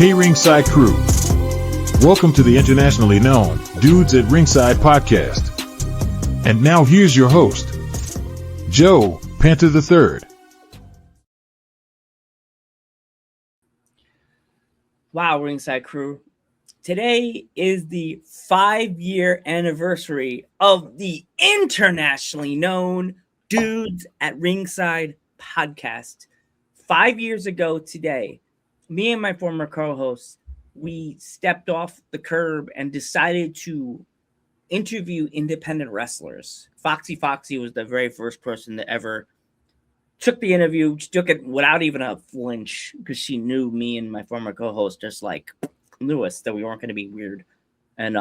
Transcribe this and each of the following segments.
Hey Ringside crew, welcome to the internationally known Dudes at Ringside podcast. And now here's your host, Joe Panther III. Wow, Ringside crew. Today is the 5-year anniversary of the internationally known Dudes at Ringside podcast. 5 years ago today, me and my former co-host, we stepped off the curb and decided to interview independent wrestlers. Foxy was the very first person that ever took the interview. She took it without even a flinch because she knew me and my former co-host just like knew us that we weren't going to be weird and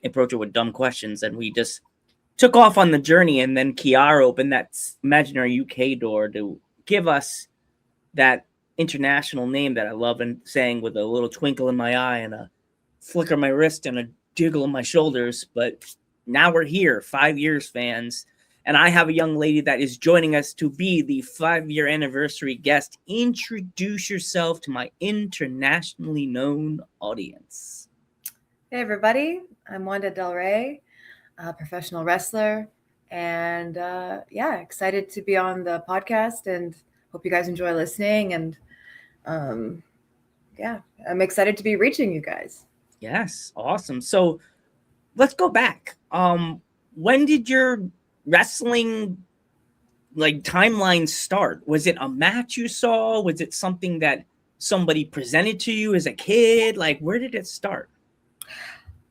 approach it with dumb questions. And we just took off on the journey. And then Kiara opened that imaginary UK door to give us that international name that I love and saying with a little twinkle in my eye and a flicker of my wrist and a jiggle of my shoulders. But now we're here, 5 years, fans. And I have a young lady that is joining us to be the 5-year anniversary guest. Introduce yourself to my internationally known audience. Hey, everybody. I'm Wanda Delray, a professional wrestler. And excited to be on the podcast and hope you guys enjoy listening. And I'm excited to be reaching you guys. Yes, awesome. So let's go back. When did your wrestling timeline start? Was it a match you saw? Was it something that somebody presented to you as a kid? Where did it start?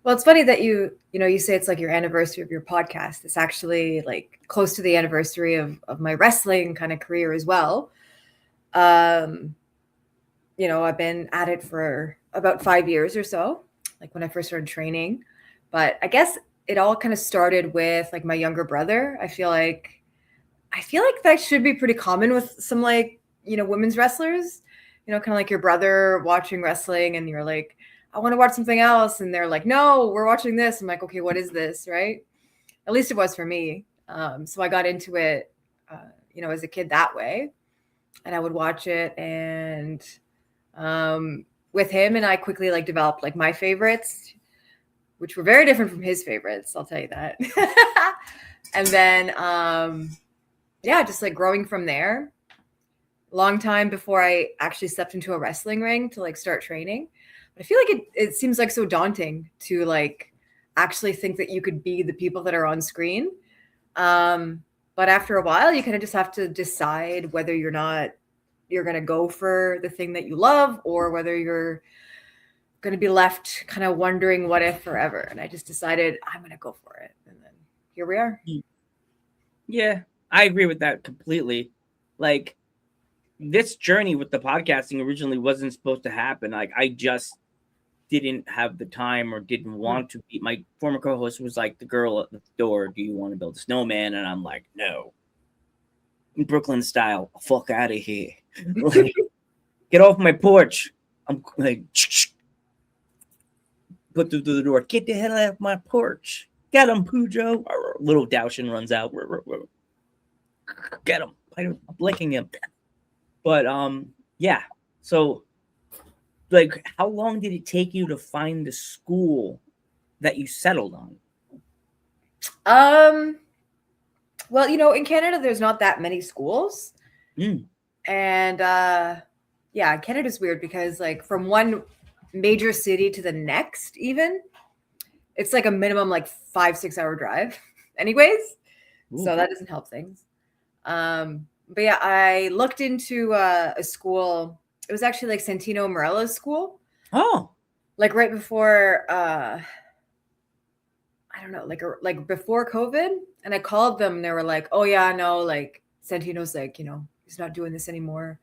Well, it's funny that you say it's like your anniversary of your podcast. It's actually close to the anniversary of my wrestling kind of career as well. I've been at it for about 5 years or so, when I first started training. But I guess it all kind of started with my younger brother. I feel like that should be pretty common with some women's wrestlers, kind of like your brother watching wrestling and you're like, I want to watch something else. And they're like, no, we're watching this. I'm like, okay, what is this? Right. At least it was for me. So I got into it, as a kid that way, and I would watch it. And with him and I quickly developed my favorites, which were very different from his favorites. I'll tell you that. And then, just growing from there. Long time before I actually stepped into a wrestling ring to start training. But I feel like it seems so daunting to actually think that you could be the people that are on screen. But after a while, you kind of just have to decide whether you're going to go for the thing that you love or whether you're going to be left kind of wondering what if forever. And I just decided I'm going to go for it. And then here we are. Yeah, I agree with that completely. This journey with the podcasting originally wasn't supposed to happen. I just didn't have the time or didn't want to be. My former co-host was like the girl at the door, do you want to build a snowman? And I'm like, no. In Brooklyn style, fuck out of here. Get off my porch. I'm like, put through the door. Get the hell off my porch. Get him, Pujo. Little Daushin runs out. Get him. I'm licking him. But so how long did it take you to find the school that you settled on? Well, in Canada, there's not that many schools. And Canada's weird because from one major city to the next, even it's a minimum 5-6 hour drive anyways. Ooh. So that doesn't help things. But yeah, I looked into a school. It was actually Santino Morella's school. Oh, right before before COVID. And I called them and they were like, oh yeah, no, Santino's he's not doing this anymore.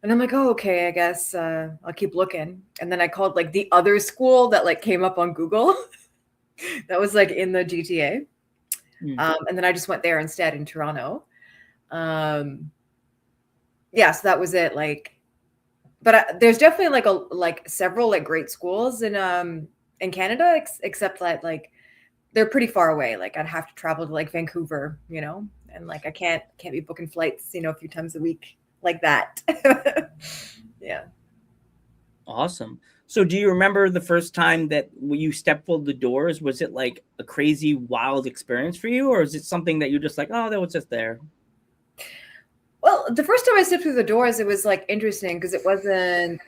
And I'm like, oh, okay, I guess I'll keep looking. And then I called the other school that came up on Google that was in the GTA. And then I just went there instead in Toronto. So that was it. But there's definitely several great schools in Canada, except that they're pretty far away. I'd have to travel to Vancouver, and I can't be booking flights, a few times a week like that. Yeah. Awesome. So do you remember the first time that when you stepped through the doors? Was it like a crazy, wild experience for you? Or is it something that you're just like, oh, that was just there? Well, the first time I stepped through the doors, it was like interesting because it wasn't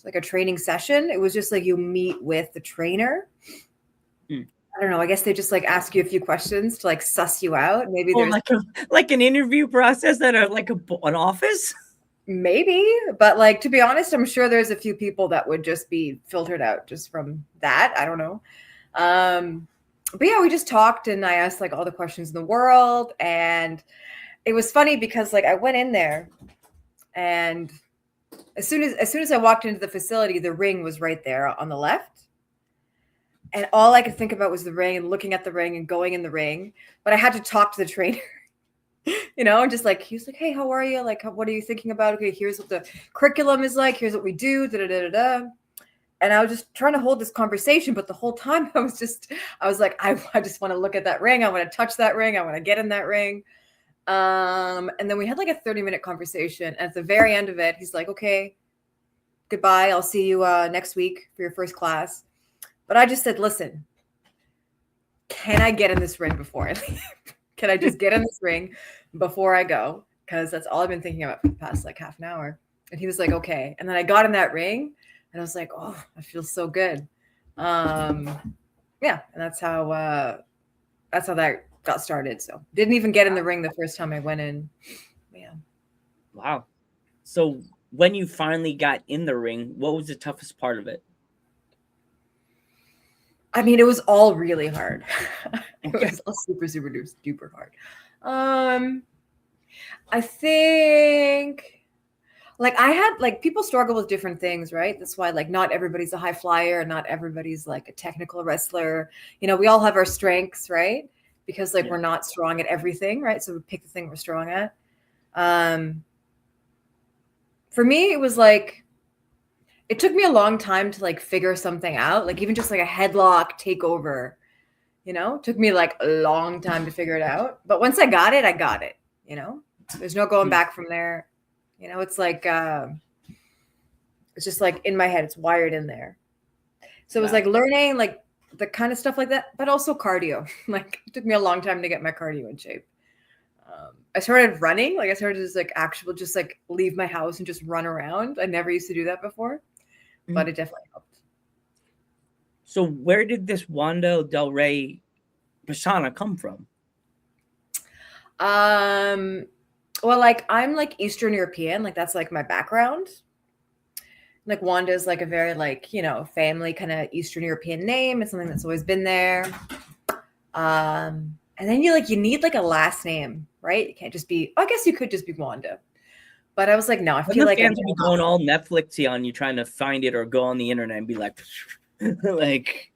like a training session. It was just like you meet with the trainer. Hmm. I don't know. I guess they just like ask you a few questions to like suss you out. Maybe Oh, there's like an interview process at an office? maybe, but like to be honest, I'm sure there's a few people that would just be filtered out just from that. I don't know. But yeah, we just talked and I asked like all the questions in the world. And it was funny because like I went in there and as soon as I walked into the facility, the ring was right there on the left. And all I could think about was the ring and looking at the ring and going in the ring. But I had to talk to the trainer, and just like, he was like, hey, how are you? Like, what are you thinking about? Okay, here's what the curriculum is like. Here's what we do. Da, da, da, da, da. And I was just trying to hold this conversation. But the whole time I was like, I just want to look at that ring. I want to touch that ring. I want to get in that ring. And then we had like a 30-minute conversation. At the very end of it, he's like, okay, goodbye. I'll see you next week for your first class. But I just said, listen, can I get in this ring before I leave? Can I just get in this ring before I go? Because that's all I've been thinking about for the past like half an hour. And he was like, okay. And then I got in that ring and I was like, oh, I feel so good. Yeah. And that's how that got started. So didn't even get in the ring the first time I went in. Yeah. Wow. So when you finally got in the ring, what was the toughest part of it? I mean, it was all really hard. It was all super, super duper hard. I think like I had like people struggle with different things, right? That's why like not everybody's a high flyer, not everybody's like a technical wrestler. We all have our strengths, right? Because like we're not strong at everything, right? So we pick the thing we're strong at. For me, it was like it took me a long time to like figure something out, like even just like a headlock takeover, took me like a long time to figure it out. But once I got it, there's no going back from there. It's like, it's just like in my head, it's wired in there. So it was like learning like the kind of stuff like that, but also cardio. Like it took me a long time to get my cardio in shape. I started running, like I started to just like leave my house and just run around. I never used to do that before. But it definitely helped. So where did this Wanda Delray persona come from? Well, like I'm like Eastern European, like that's like my background. Like Wanda is like a very like, family kind of Eastern European name. It's something that's always been there. And then you need like a last name, right? You can't just be, I guess you could just be Wanda. But I was like, no, I feel like fans would be going all Netflixy on you trying to find it or go on the internet and be like, like,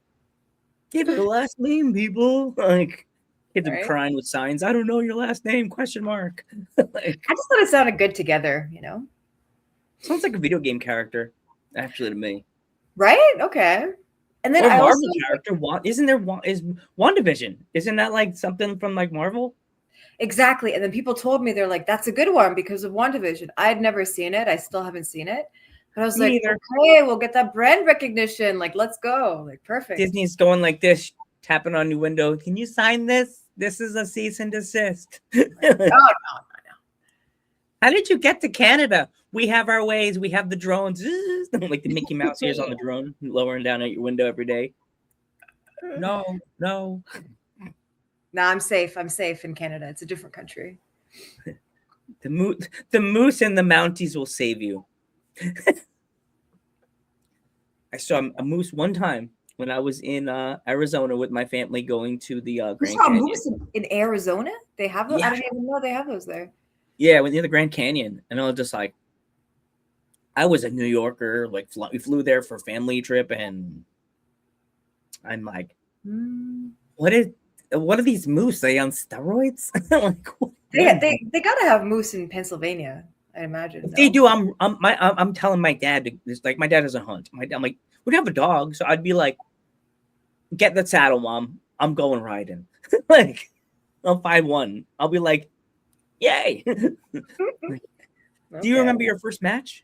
give it a last name, people. Like, kids are crying with signs. I don't know your last name? Question mark. Like, I just thought it sounded good together, Sounds like a video game character, actually, to me. Right? Okay. And then or Marvel character. Isn't there is WandaVision? Isn't that like something from like Marvel? Exactly. And then people told me, they're like, that's a good one because of WandaVision. I had never seen it. I still haven't seen it. But I was like, okay, we'll get that brand recognition. Like, let's go. Like, perfect. Disney's going like this, tapping on your window. Can you sign this? This is a cease and desist. No. How did you get to Canada? We have our ways. We have the drones. Like the Mickey Mouse ears on the drone, lowering down at your window every day. No. No, I'm safe. I'm safe in Canada. It's a different country. The moose and the Mounties will save you. I saw a moose one time when I was in Arizona with my family going to the Grand Canyon. Moose in Arizona? They have those? Yeah. I didn't even know they have those there. Yeah, near the Grand Canyon. And I was just like, I was a New Yorker. Like, we flew there for a family trip. And I'm like, what are these moose? Are they on steroids? Like, they gotta have moose in Pennsylvania, I imagine. They do. I'm telling my dad to, like, my dad doesn't hunt. I'm like, we don't have a dog, so I'd be like, get the saddle, Mom. I'm going riding. Like, I'll find one. I'll be like, yay. Do you remember your first match?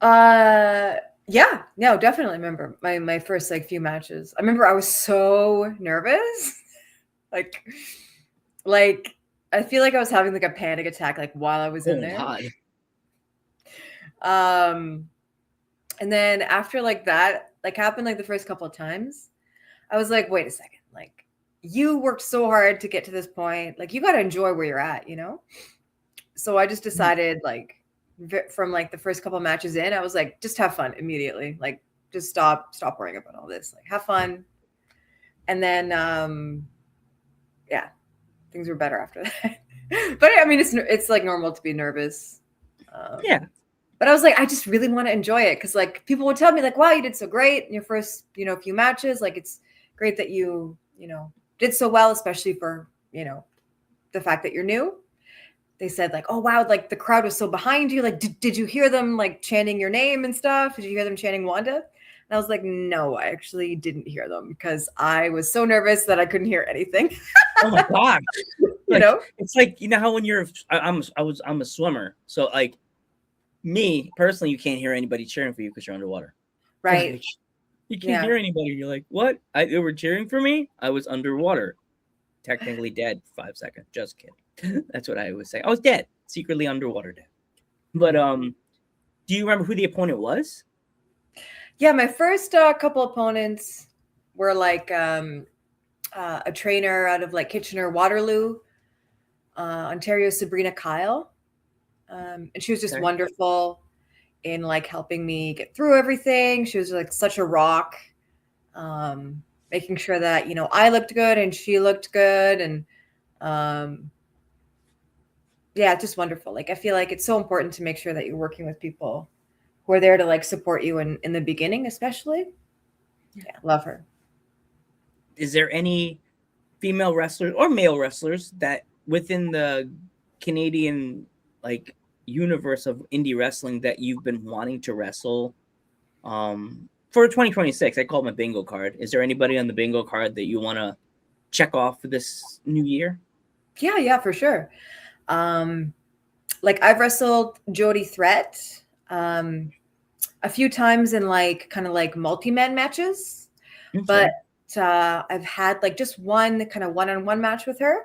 Yeah, no, definitely remember my first like few matches. I remember I was so nervous. like like I feel like I was having like a panic attack like while I was in Oh there. God. And then after like that like happened like the first couple of times, I was like, wait a second, like you worked so hard to get to this point. Like you got to enjoy where you're at, you know? So I just decided like from like the first couple of matches in, I was like, just have fun immediately. Like just stop worrying about all this. Like have fun. And then yeah, things were better after that. But I mean it's like normal to be nervous. Yeah. But I was like, I just really want to enjoy it because like people would tell me like, wow, you did so great in your first, few matches. Like it's great that you did so well, especially for, the fact that you're new. They said like, oh wow, like the crowd was so behind you. Like, did you hear them like chanting your name and stuff? Did you hear them chanting Wanda? And I was like, no, I actually didn't hear them because I was so nervous that I couldn't hear anything. Oh my God. You know? It's like, how when I'm a swimmer. So like me personally, you can't hear anybody cheering for you because you're underwater. Right. Like, you can't hear anybody. You're like, what? They were cheering for me? I was underwater. Technically dead for 5 seconds. Just kidding. That's what I always say. I was dead. Secretly underwater dead. But do you remember who the opponent was? Yeah, my first couple opponents were like a trainer out of like Kitchener Waterloo, Ontario, Sabrina Kyle. And she was just wonderful in like helping me get through everything. She was like such a rock, making sure that, I looked good and she looked good. And yeah, just wonderful. Like, I feel like it's so important to make sure that you're working with people who are there to like support you in the beginning, especially. Yeah, love her. Is there any female wrestlers or male wrestlers that within the Canadian like universe of indie wrestling that you've been wanting to wrestle for 2026? I call it my bingo card. Is there anybody on the bingo card that you want to check off for this new year? Yeah, for sure. Like I've wrestled Jody Threat a few times in like kind of like multi-man matches, but I've had like just one kind of one-on-one match with her,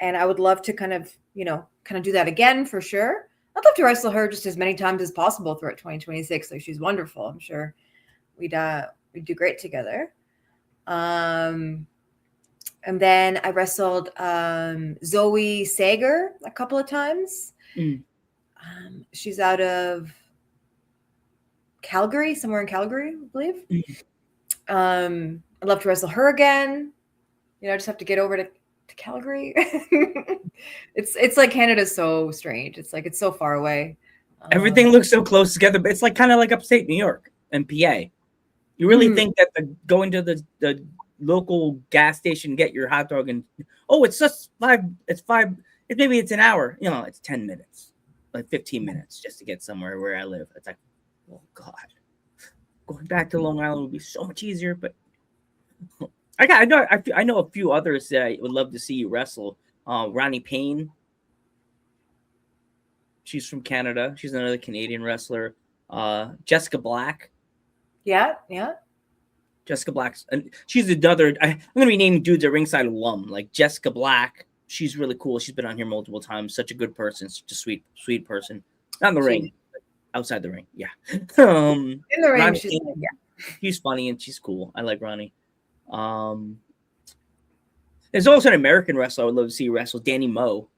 and I would love to kind of do that again for sure. I'd love to wrestle her just as many times as possible throughout 2026. Like she's wonderful. I'm sure we'd do great together. And then I wrestled Zoe Sager a couple of times. She's out of Calgary, somewhere in Calgary, I believe. I'd love to wrestle her again. I just have to get over to Calgary. It's like Canada's so strange. It's like it's so far away. Everything looks so close together, but it's like kind of like upstate New York and PA. You really think that going to the local gas station, get your hot dog, and it's just maybe it's an hour. It's 10 minutes, like 15 minutes just to get somewhere where I live. It's like, oh God, going back to Long Island would be so much easier. But I know a few others that I would love to see you wrestle. Ronnie Payne. She's from Canada. She's another Canadian wrestler. Jessica Black. Yeah. Jessica Black. She's another. I'm going to be naming dudes at Ringside alum. Like Jessica Black. She's really cool. She's been on here multiple times. Such a good person. Such a sweet person. Not in the ring. Outside the ring. Yeah. In the ring, she's funny and she's cool. I like Ronnie. There's also an American wrestler I would love to see wrestle, Danny Moe.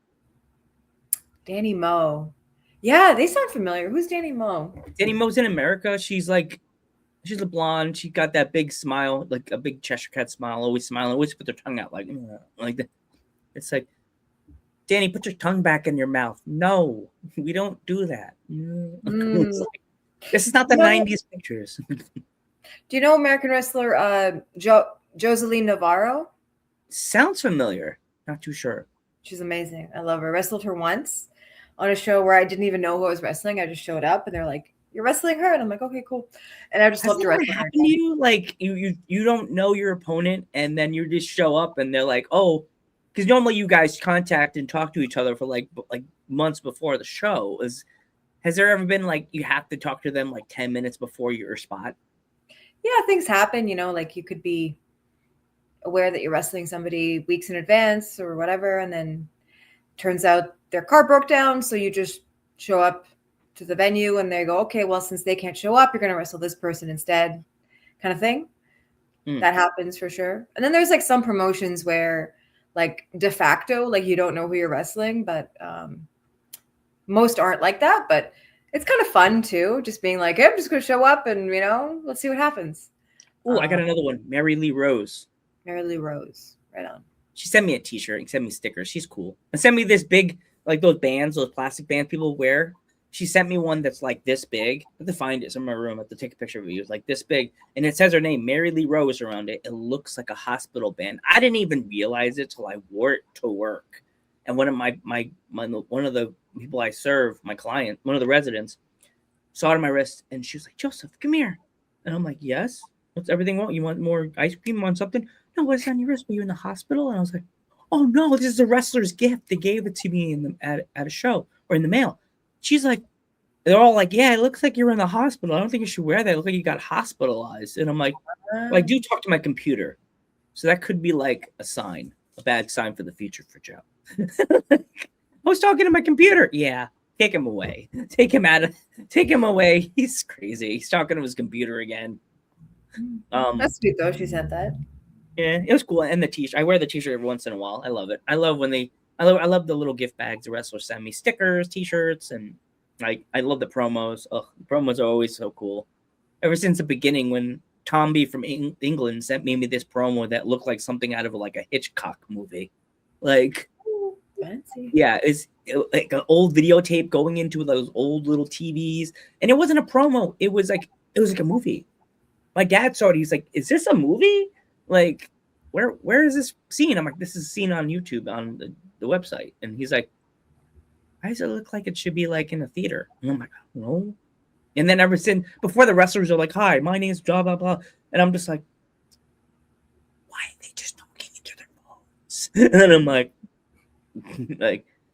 Danny Moe. Yeah, they sound familiar. Who's Danny Moe? Danny Moe's in America. She's a blonde. She got that big smile, like a big Cheshire Cat smile, always smiling, always put their tongue out like that. It's like, Danny, put your tongue back in your mouth. No, we don't do that. Like, this is not the 90s pictures. Do you know American wrestler Joseline Navarro? Sounds familiar. Not too sure. She's amazing. I love her. I wrestled her once on a show where I didn't even know who I was wrestling. I just showed up and they're like, "You're wrestling her?" And I'm like, "Okay, cool." And I just love to wrestle her. You like you don't know your opponent and then you just show up and they're like, "Oh," because normally you guys contact and talk to each other for like months before the show. Has there ever been like you have to talk to them like 10 minutes before your spot? Yeah, things happen, like you could be aware that you're wrestling somebody weeks in advance or whatever, and then turns out their car broke down, so you just show up to the venue and they go, okay, well, since they can't show up, you're going to wrestle this person instead, kind of thing. That happens for sure. And then there's like some promotions where like de facto, like you don't know who you're wrestling, but most aren't like that. But it's kind of fun too, just being like, hey, I'm just going to show up and, let's see what happens. Oh, I got another one. Mary Lee Rose. Mary Lee Rose. Right on. She sent me a t-shirt and sent me stickers. She's cool. And sent me this big, like those bands, those plastic bands people wear. She sent me one that's like this big. I have to find it. It's in my room. I have to take a picture of it. It's like this big. And it says her name, Mary Lee Rose, around it. It looks like a hospital band. I didn't even realize it till I wore it to work. And one of one of the people I serve, my client, one of the residents, saw it on my wrist and she was like, Joseph, come here. And I'm like, yes. What's everything want? You want more ice cream? Want something? No, what's on your wrist? Were you in the hospital? And I was like, oh no, this is a wrestler's gift. They gave it to me at a show or in the mail. She's like, they're all like, yeah, it looks like you're in the hospital. I don't think you should wear that. It looks like you got hospitalized. And I'm like, well, I do talk to my computer. So that could be like a bad sign for the future for Joe. I was talking to my computer. Yeah, take him away. Take him away. He's crazy. He's talking to his computer again. That's sweet though. She said that. Yeah, it was cool. And the t-shirt. I wear the t-shirt every once in a while. I love it. I love the little gift bags the wrestlers send me, stickers, t-shirts, and I love the promos. Oh, the promos are always so cool. Ever since the beginning when Tom B from England sent me this promo that looked like something out of like a Hitchcock movie. Like, fancy. Yeah, it's like an old videotape going into those old little TVs. And it wasn't a promo. It was like a movie. My dad saw it. He's like, is this a movie? Like, where is this scene? I'm like, this is a scene on YouTube on the website. And he's like, why does it look like it should be like in a theater? And I'm like, no. And then ever since, before the wrestlers are like, hi, my name's blah, blah, blah. And I'm just like, why they just don't give each other phones? And then I'm like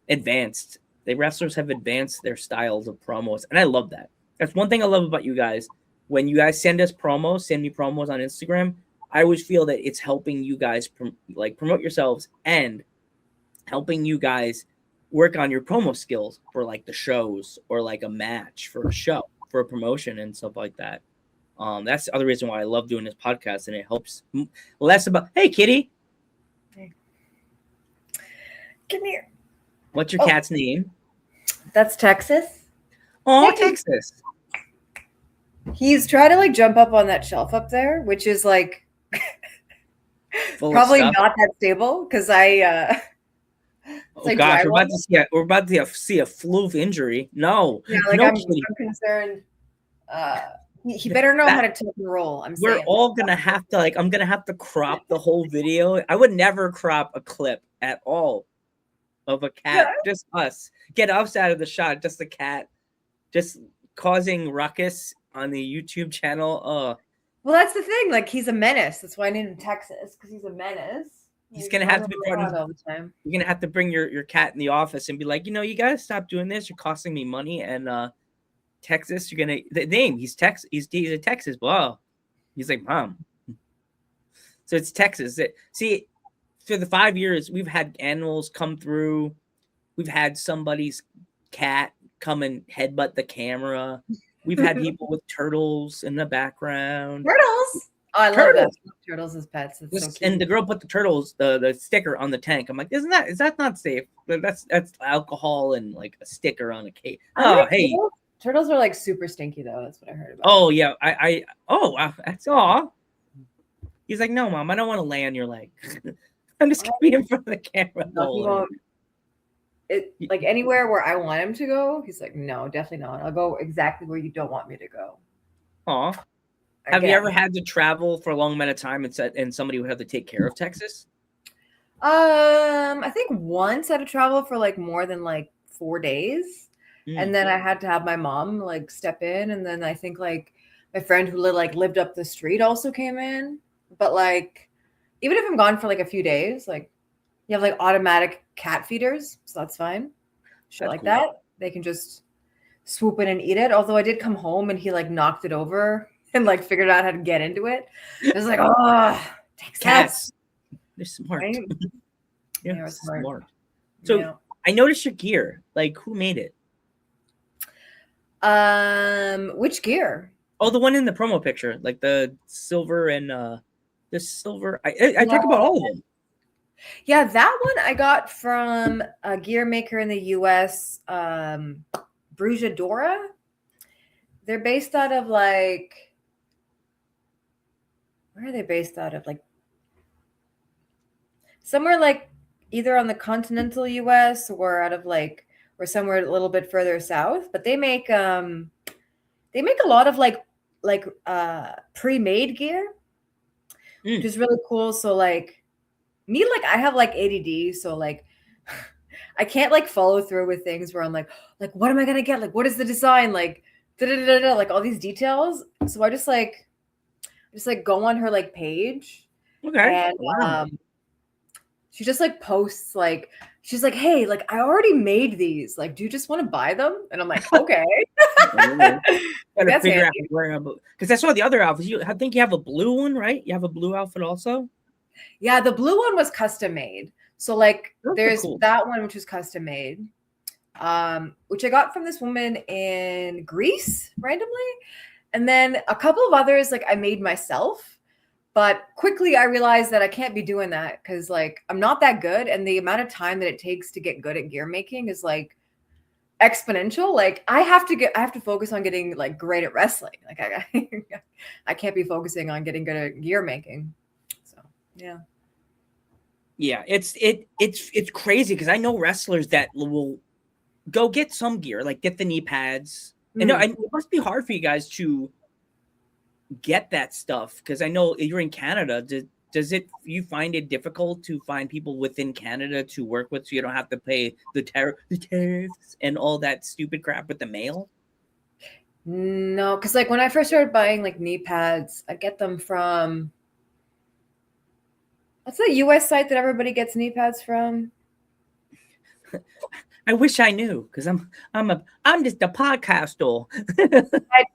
advanced. The wrestlers have advanced their styles of promos. And I love that. That's one thing I love about you guys. When you guys send me promos on Instagram, I always feel that it's helping you guys promote yourselves and helping you guys work on your promo skills for like the shows or like a match for a show, for a promotion and stuff like that. That's the other reason why I love doing this podcast, and it helps less about, hey, kitty. Hey. Come here. What's your cat's name? That's Texas. Oh, Hey. Texas. He's trying to like jump up on that shelf up there, which is like probably not that stable because oh gosh, we're about to see a fluke injury. No, yeah, like no, I'm concerned. He better know how to take and roll. We're all gonna have to I'm gonna have to crop the whole video. I would never crop a clip at all of a cat, just us. Get us out of the shot, just the cat, just causing ruckus on the YouTube channel. Well, that's the thing. Like, he's a menace. That's why I named him Texas, because he's a menace. He's gonna have to be brought all the time. You're gonna have to bring your cat in the office and be like, you gotta stop doing this. You're costing me money. And Texas, the name. He's a Texas. Wow. He's like, Mom. So it's Texas. See, for the 5 years we've had animals come through. We've had somebody's cat come and headbutt the camera. We've had people with turtles in the background. Turtles. Oh, I love that. Turtles as pets. It's so cute. And the girl put the turtles, the sticker on the tank. I'm like, is that not safe? That's alcohol and like a sticker on a cake. Oh, hey. Turtles are like super stinky though. That's what I heard about. Oh yeah, that's all. He's like, no, Mom, I don't want to lay on your leg. I'm just gonna be in front of the camera. No, like anywhere where I want him to go, he's like, no, definitely not. I'll go exactly where you don't want me to go. Aw. Have you ever had to travel for a long amount of time and somebody would have to take care of Texas? I think once I had to travel for like more than like 4 days. And then I had to have my mom like step in. And then I think like my friend who lived up the street also came in. But like, even if I'm gone for like a few days, like you have like automatic cat feeders. So that's fine. Shit like that. They can just swoop in and eat it. Although I did come home and he like knocked it over and like figured out how to get into it. I was like, oh, Texas. Cats. They're smart. Right? Yeah, They're smart. So Yeah. I noticed your gear. Like, who made it? Which gear? Oh, the one in the promo picture, like the silver and the silver. I talk about all of them. Yeah, that one I got from a gear maker in the US, Brujadora. They're based out of like, where are they based out of? Like somewhere like either on the continental US or out of like, or somewhere a little bit further south. But they make a lot of like pre-made gear, which is really cool. So like me, like I have like ADD, so like I can't like follow through with things where I'm like what am I gonna get? Like what is the design? Like like all these details. So I just like go on her like page. Okay. And Wow. she just like posts like she's like, hey, like I already made these. Like, do you just want to buy them? And I'm like, okay. Gotta figure out where, because I saw the other outfits. I think you have a blue one, right? You have a blue outfit also. Yeah, the blue one was custom made. So like there's cool. that one which was custom made, which I got from this woman in Greece randomly. And then a couple of others like I made myself, but quickly I realized that I can't be doing that because like I'm not that good, and the amount of time that it takes to get good at gear making is like exponential. Like I have to focus on getting like great at wrestling. Like I can't be focusing on getting good at gear making. So yeah, it's crazy because I know wrestlers that will go get some gear, like get the knee pads. And it must be hard for you guys to get that stuff because I know you're in Canada. Does you find it difficult to find people within Canada to work with so you don't have to pay the tariffs and all that stupid crap with the mail? No, because like when I first started buying like knee pads, I get them from, what's the US site that everybody gets knee pads from? I wish I knew because I'm just a podcaster.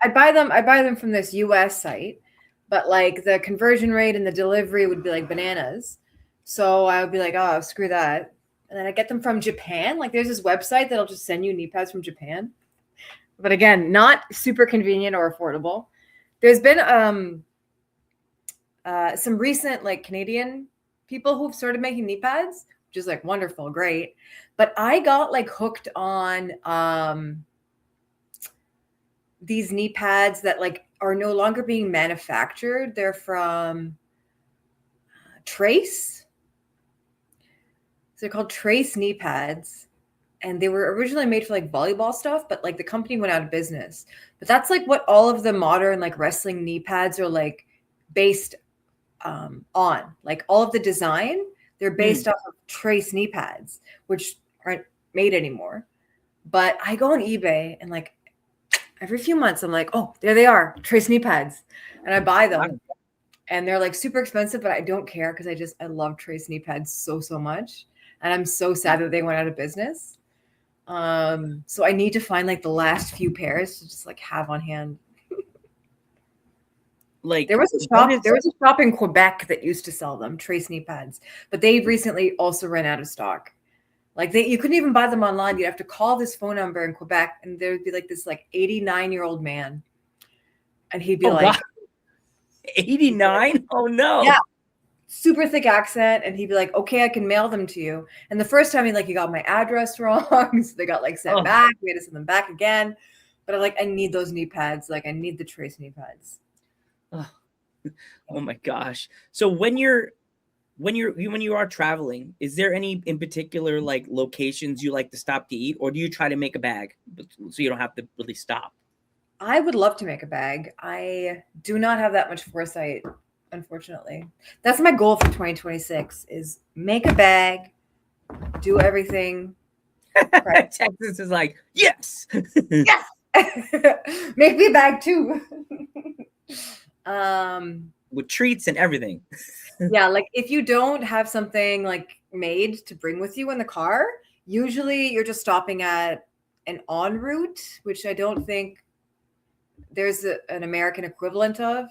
I buy them from this US site, but like the conversion rate and the delivery would be like bananas. So I would be like, oh, screw that. And then I get them from Japan. Like there's this website that'll just send you knee pads from Japan. But again, not super convenient or affordable. There's been some recent like Canadian people who've started making knee pads, which is like wonderful, great. But I got like hooked on these knee pads that like are no longer being manufactured. They're from Trace. So they're called Trace knee pads. And they were originally made for like volleyball stuff, but like the company went out of business. But that's like what all of the modern like wrestling knee pads are like based on. Like all of the design, they're based off of Trace knee pads, which aren't made anymore. But I go on eBay and like every few months I'm like, oh, there they are, Trace knee pads. And I buy them. Wow. And they're like super expensive, but I don't care because I love Trace knee pads so much. And I'm so sad that they went out of business. So I need to find like the last few pairs to just like have on hand. Like there was a shop in Quebec that used to sell them, Trace knee pads, but they recently also ran out of stock. Like you couldn't even buy them online. You'd have to call this phone number in Quebec, and there'd be like this like 89-year-old man, and he'd be like, 89? Oh no. Yeah. Super thick accent, and he'd be like, okay, I can mail them to you. And the first time he got my address wrong, so they got like sent back. We had to send them back again. But I need those knee pads. Like I need the Trace knee pads. Oh my gosh. So when you are traveling, is there any in particular like locations you like to stop to eat, or do you try to make a bag so you don't have to really stop? I would love to make a bag. I do not have that much foresight, unfortunately. That's my goal for 2026 is make a bag, do everything. Texas is like, yes. Yes. Make me a bag too. With treats and everything. Yeah, like if you don't have something like made to bring with you in the car, usually you're just stopping at an en route, which I don't think there's an American equivalent of.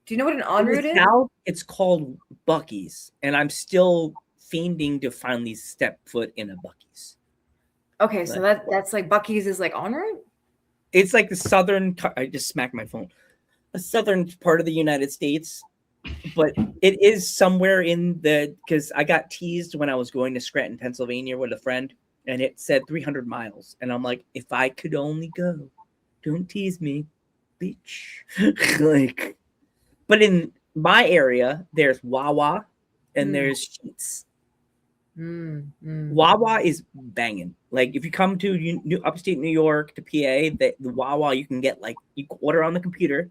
Do you know what an en route is? South, it's called Buc-ee's, and I'm still fiending to finally step foot in a Buc-ee's. Okay, so that's like Buc-ee's is like en route? It's like the southern, I just smacked my phone, a southern part of the United States, but it is somewhere in the, because I got teased when I was going to Scranton, Pennsylvania with a friend, and it said 300 miles. And I'm like, if I could only go, don't tease me, bitch. Like, but in my area, there's Wawa and there's Sheetz. Wawa is banging. Like if you come to upstate New York to PA, the Wawa, you can get like, you order on the computer,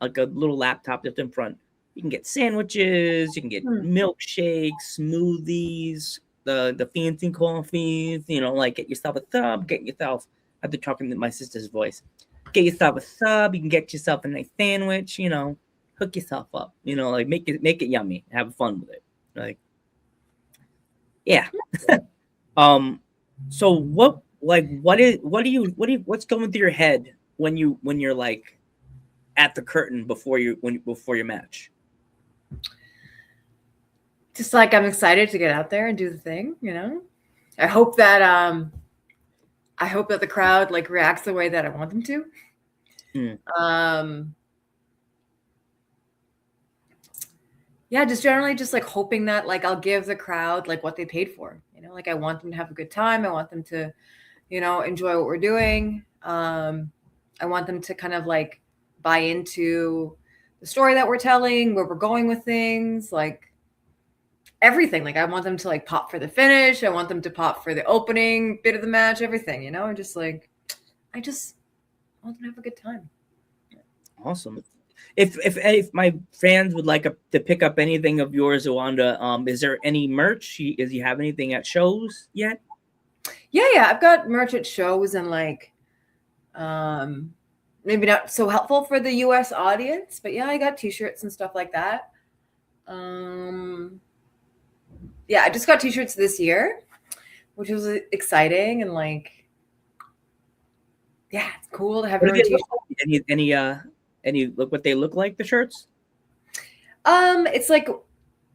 like a little laptop that's in front. You can get sandwiches, you can get milkshakes, smoothies, the fancy coffees, you know, like get yourself a sub, get yourself, I have to talk in my sister's voice, get yourself a sub, you can get yourself a nice sandwich, you know, hook yourself up, you know, like make it yummy, have fun with it. Like, yeah. So what's going through your head when you're like at the curtain before your match? Just like I'm excited to get out there and do the thing, you know. I hope that the crowd like reacts the way that I want them to. Yeah, just generally just like hoping that like I'll give the crowd like what they paid for, you know, like I want them to have a good time. I want them to, you know, enjoy what we're doing. I want them to kind of like buy into the story that we're telling, where we're going with things, like everything. Like I want them to like pop for the finish. I want them to pop for the opening bit of the match, everything, you know, just like, I just want them to have a good time. Awesome. If my fans would like to pick up anything of yours, Wanda, is there any merch? Does you have anything at shows yet? Yeah. I've got merch at shows and like, maybe not so helpful for the US audience, but yeah, I got t-shirts and stuff like that. Yeah, I just got t-shirts this year, which was exciting and like, yeah, it's cool to have your own t-shirt. Any look what they look like, the shirts? It's like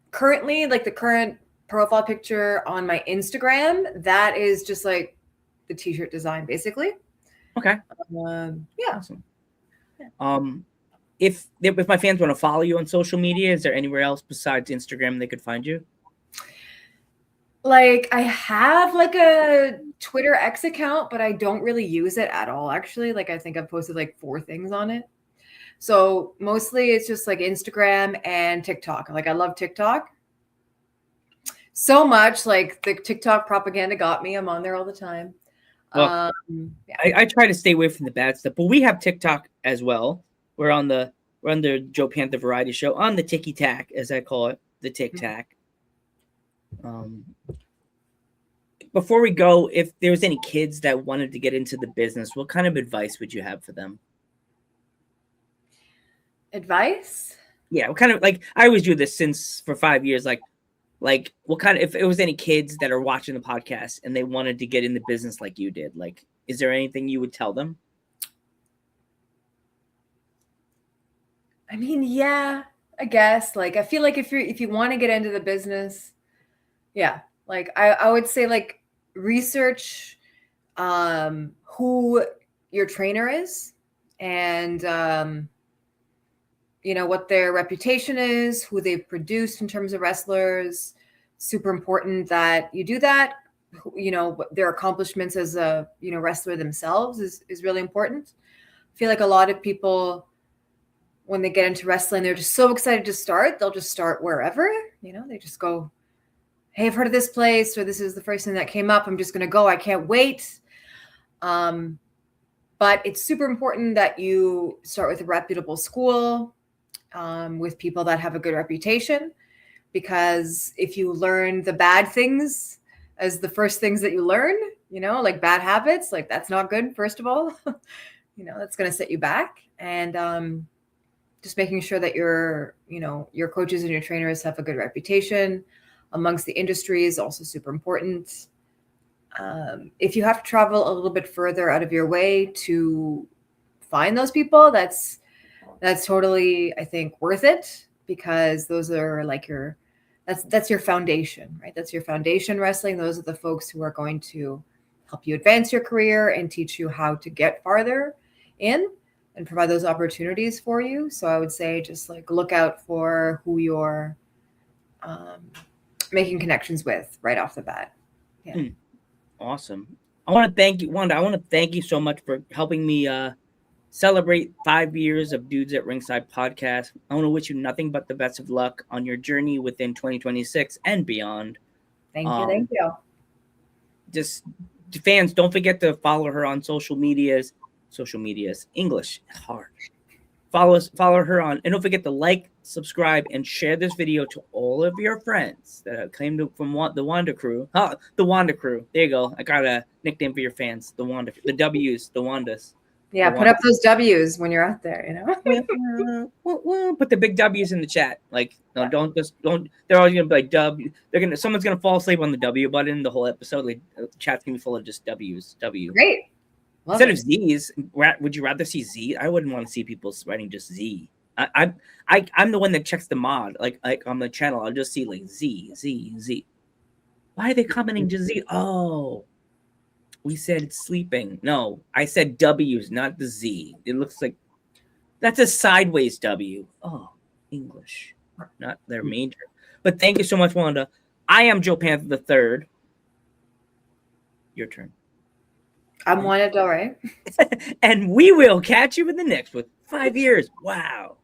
currently like the current profile picture on my Instagram, that is just like the t-shirt design basically. Okay. Yeah. Awesome. If my fans want to follow you on social media, is there anywhere else besides Instagram they could find you? Like I have like a Twitter X account, but I don't really use it at all. Actually, like I think I've posted like 4 things on it. So mostly it's just like Instagram and TikTok. Like I love TikTok so much. Like the TikTok propaganda got me. I'm on there all the time. Well, yeah. I try to stay away from the bad stuff, but we have TikTok as well. We're on the Joe Panther Variety Show on the Ticky Tack, as I call it, the Tic Tac. Before we go, if there was any kids that wanted to get into the business, what kind of advice would you have for them? Advice? Yeah, what kind of, like, I always do this for 5 years, like what kind of, if it was any kids that are watching the podcast and they wanted to get in the business like you did, like, is there anything you would tell them? I mean, yeah, I guess. Like, I feel like if you want to get into the business, yeah, like I would say like research who your trainer is and you know, what their reputation is, who they've produced in terms of wrestlers. Super important that you do that. You know, their accomplishments as a, you know, wrestler themselves is really important. I feel like a lot of people, when they get into wrestling, they're just so excited to start. They'll just start wherever, you know, they just go, hey, I've heard of this place, or this is the first thing that came up. I'm just going to go. I can't wait. But it's super important that you start with a reputable school, with people that have a good reputation, because if you learn the bad things as the first things that you learn, you know, like bad habits, like that's not good. First of all, you know, that's going to set you back. And just making sure that your coaches and your trainers have a good reputation amongst the industry is also super important. If you have to travel a little bit further out of your way to find those people, that's totally, I think, worth it, because those are like that's your foundation, right? That's your foundation wrestling. Those are the folks who are going to help you advance your career and teach you how to get farther in and provide those opportunities for you. So I would say just like look out for who you're making connections with right off the bat. Yeah. Awesome. I want to thank you, Wanda. I want to thank you so much for helping me celebrate 5 years of Dudes at Ringside podcast. I want to wish you nothing but the best of luck on your journey within 2026 and beyond. Thank you. Just fans, don't forget to follow her on social medias. English hard. Follow her on, and don't forget to like, subscribe, and share this video to all of your friends that came from the Wanda crew. The Wanda crew. There you go. I got a nickname for your fans. The Wanda, the W's, the Wandas. Yeah, put up those W's when you're out there, you know. Put the big W's in the chat. Like, no, don't. They're always gonna be like W. Someone's gonna fall asleep on the W button the whole episode. Like, the chat's gonna be full of just W's. W. Great. Love Instead it. of Z's, would you rather see Z? I wouldn't want to see people writing just Z. I'm the one that checks the mod. Like on the channel, I'll just see like Z. Why are they commenting just Z? Oh, we said sleeping. No, I said W's, not the Z. It looks like that's a sideways W. Oh, English, not their major. But thank you so much, Wanda. I am Joe Panther III. Your turn. I'm Wanda Delray. And we will catch you in the next with 5 years. Wow.